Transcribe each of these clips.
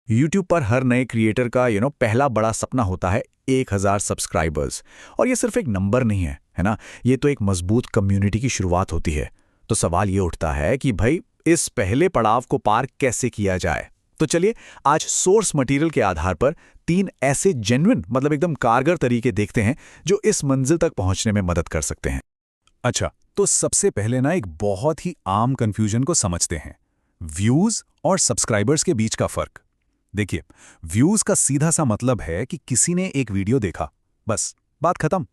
YouTube पर हर नए creator का पहला बड़ा सपना होता है 1000 सब्सक्राइबर्स। और ये सिर्फ एक नंबर नहीं है ना। ये तो एक मजबूत कम्युनिटी की शुरुआत होती है। तो सवाल ये उठता है कि भाई इस पहले पड़ाव को पार कैसे किया जाए। तो चलिए आज सोर्स मटेरियल के आधार पर 3 ऐसे जेन्युइन मतलब एकदम कारगर तरीके देखते हैं जो इस मंजिल तक पहुंचने में मदद कर सकते हैं। अच्छा, तो सबसे पहले ना एक बहुत ही आम कंफ्यूजन को समझते हैं। व्यूज और सब्सक्राइबर्स के बीच का फर्क। देखिए, व्यूज का सीधा सा मतलब है कि किसी ने एक वीडियो देखा, बस बात खत्म।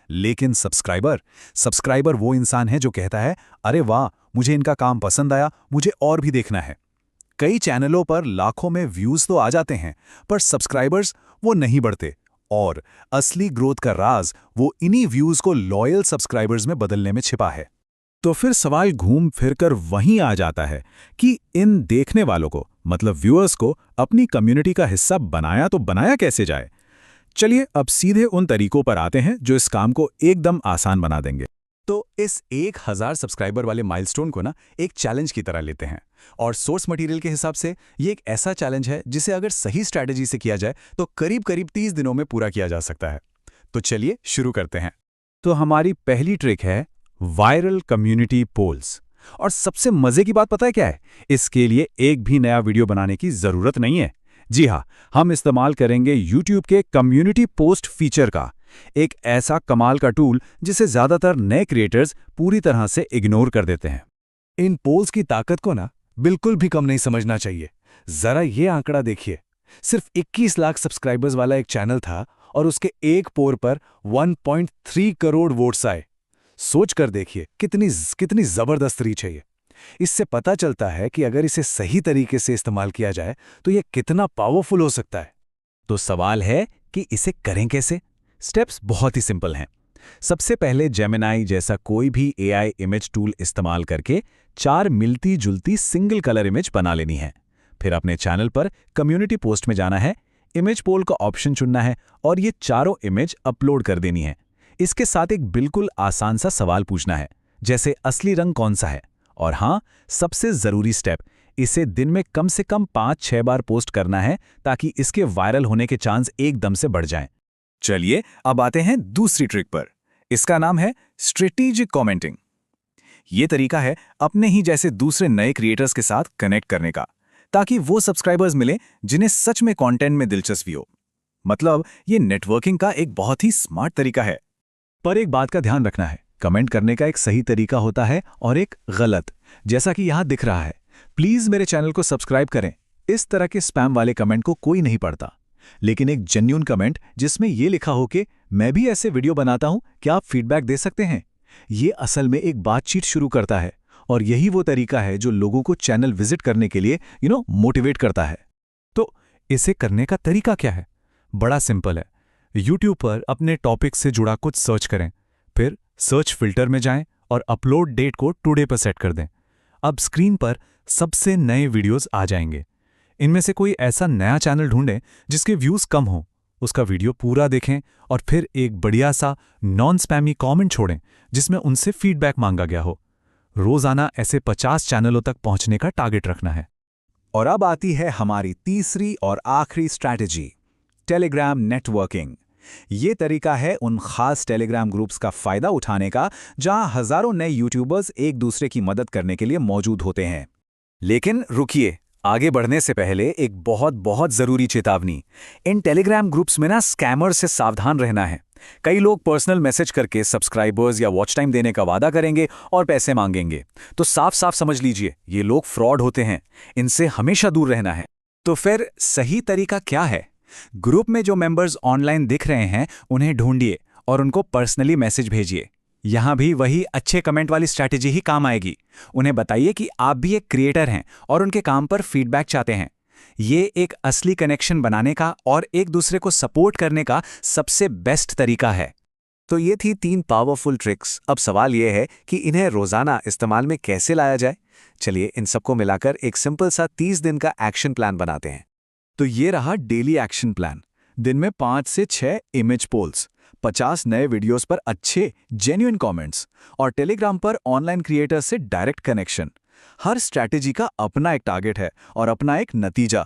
लेकिन सब्सक्राइबर सब्सक्राइबर वो इंसान है जो कहता है, अरे वाह, मुझे इनका काम पसंद आया, मुझे और भी देखना है। कई चैनलों पर लाखों में व्यूज तो आ जाते हैं, पर सब्सक्राइबर्स वो नहीं बढ़ते। और असली ग्रोथ का राज वो इन्हीं व्यूज को लॉयल सब्सक्राइबर्स में बदलने में छिपा है। तो फिर सवाल घूम फिर कर वहीं आ जाता है कि इन देखने वालों को मतलब व्यूअर्स को अपनी कम्युनिटी का हिस्सा बनाया तो बनाया कैसे जाए। चलिए अब सीधे उन तरीकों पर आते हैं जो इस काम को एकदम आसान बना देंगे। तो इस 1000 सब्सक्राइबर वाले माइलस्टोन को ना एक चैलेंज की तरह लेते हैं। और सोर्स मटेरियल के हिसाब से ये एक ऐसा चैलेंज है जिसे अगर सही स्ट्रैटेजी से किया जाए तो करीब करीब 30 दिनों में पूरा किया जा सकता है। तो चलिए शुरू करते हैं। तो हमारी पहली ट्रिक है वायरल कम्युनिटी पोल्स। और सबसे मजे की बात पता है क्या है? इसके लिए एक भी नया वीडियो बनाने की जरूरत नहीं है। जी हाँ, हम इस्तेमाल करेंगे YouTube के कम्युनिटी पोस्ट फीचर का, एक ऐसा कमाल का टूल जिसे ज्यादातर नए क्रिएटर्स पूरी तरह से इग्नोर कर देते हैं। इन पोल्स की ताकत को ना बिल्कुल भी कम नहीं समझना चाहिए। जरा ये आंकड़ा देखिए, सिर्फ 21 लाख सब्सक्राइबर्स वाला एक चैनल था और उसके एक पोल पर 1.3 करोड़ वोट्स आए। सोच कर देखिए कितनी कितनी जबरदस्त रीच है ये। इससे पता चलता है कि अगर इसे सही तरीके से इस्तेमाल किया जाए तो ये कितना पावरफुल हो सकता है। तो सवाल है कि इसे करें कैसे? स्टेप्स बहुत ही सिंपल हैं। सबसे पहले जेमिनाई जैसा कोई भी एआई इमेज टूल इस्तेमाल करके 4 मिलती जुलती सिंगल कलर इमेज बना लेनी है। फिर अपने चैनल पर कम्युनिटी पोस्ट में जाना है, इमेज पोल का ऑप्शन चुनना है और ये चारों इमेज अपलोड कर देनी है। इसके साथ एक बिल्कुल आसान सा सवाल पूछना है, जैसे असली रंग कौन सा है। और हाँ, सबसे जरूरी स्टेप, इसे दिन में कम से कम 5-6 बार पोस्ट करना है ताकि इसके वायरल होने के चांस एकदम से बढ़ जाएं। चलिए अब आते हैं दूसरी ट्रिक पर। इसका नाम है स्ट्रेटेजिक कमेंटिंग। ये तरीका है अपने ही जैसे दूसरे नए क्रिएटर्स के साथ कनेक्ट करने का, ताकि वो सब्सक्राइबर्स मिले जिन्हें सच में कंटेंट में दिलचस्पी हो। मतलब ये नेटवर्किंग का एक बहुत ही स्मार्ट तरीका है। पर एक बात का ध्यान रखना है, कमेंट करने का एक सही तरीका होता है और एक गलत, जैसा कि यहां दिख रहा है। प्लीज मेरे चैनल को सब्सक्राइब करें। इस तरह के स्पैम वाले कमेंट को कोई नहीं पढ़ता। लेकिन एक जेन्युइन कमेंट जिसमें यह लिखा हो कि मैं भी ऐसे वीडियो बनाता हूं, क्या आप फीडबैक दे सकते हैं, ये असल में एक बातचीत शुरू करता है। और यही वो तरीका है जो लोगों को चैनल विजिट करने के लिए मोटिवेट करता है। तो इसे करने का तरीका क्या है? बड़ा सिंपल है। YouTube पर अपने टॉपिक से जुड़ा कुछ सर्च करें, फिर सर्च फिल्टर में जाएं और अपलोड डेट को टुडे पर सेट कर दें। अब स्क्रीन पर सबसे नए वीडियोस आ जाएंगे। इनमें से कोई ऐसा नया चैनल ढूंढें जिसके व्यूज कम हो, उसका वीडियो पूरा देखें और फिर एक बढ़िया सा नॉन स्पैमी कमेंट छोड़ें जिसमें उनसे फीडबैक मांगा गया हो। रोजाना ऐसे 50 चैनलों तक पहुंचने का टारगेट रखना है। और अब आती है हमारी तीसरी और आखिरी स्ट्रैटेजी, टेलीग्राम नेटवर्किंग। ये तरीका है उन खास टेलीग्राम ग्रुप्स का फायदा उठाने का जहां हजारों नए यूट्यूबर्स एक दूसरे की मदद करने के लिए मौजूद होते हैं। लेकिन रुकिए, आगे बढ़ने से पहले एक बहुत बहुत जरूरी चेतावनी। इन टेलीग्राम ग्रुप्स में ना स्कैमर से सावधान रहना है। कई लोग पर्सनल मैसेज करके सब्सक्राइबर्स या वॉच टाइम देने का वादा करेंगे और पैसे मांगेंगे। तो साफ साफ समझ लीजिए, ये लोग फ्रॉड होते हैं। इनसे हमेशा दूर रहना है। तो फिर सही तरीका क्या है? ग्रुप में जो मेंबर्स ऑनलाइन दिख रहे हैं उन्हें ढूंढिए और उनको पर्सनली मैसेज भेजिए। यहां भी वही अच्छे कमेंट वाली स्ट्रैटेजी ही काम आएगी। उन्हें बताइए कि आप भी एक क्रिएटर हैं और उनके काम पर फीडबैक चाहते हैं। ये एक असली कनेक्शन बनाने का और एक दूसरे को सपोर्ट करने का सबसे बेस्ट तरीका है। तो ये थी 3 पावरफुल ट्रिक्स। अब सवाल ये है कि इन्हें रोजाना इस्तेमाल में कैसे लाया जाए। चलिए इन सबको मिलाकर एक सिंपल सा 30 दिन का एक्शन प्लान बनाते हैं। तो ये रहा डेली एक्शन प्लान। दिन में 5 से 6 इमेज पोल्स, 50 नए वीडियोस पर अच्छे जेन्युइन कमेंट्स और टेलीग्राम पर ऑनलाइन क्रिएटर्स से डायरेक्ट कनेक्शन। हर स्ट्रैटेजी का अपना एक टारगेट है और अपना एक नतीजा।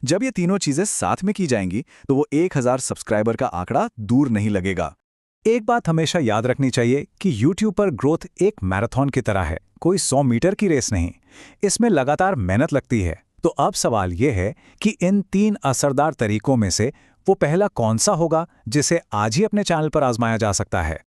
जब ये तीनों चीजें साथ में की जाएंगी तो वो 1000 सब्सक्राइबर का आंकड़ा दूर नहीं लगेगा। एक बात हमेशा याद रखनी चाहिए कि YouTube पर ग्रोथ एक मैराथन की तरह है, कोई 100 मीटर की रेस नहीं। इसमें लगातार मेहनत लगती है। तो अब सवाल यह है कि इन 3 असरदार तरीकों में से वो पहला कौन सा होगा जिसे आज ही अपने चैनल पर आजमाया जा सकता है।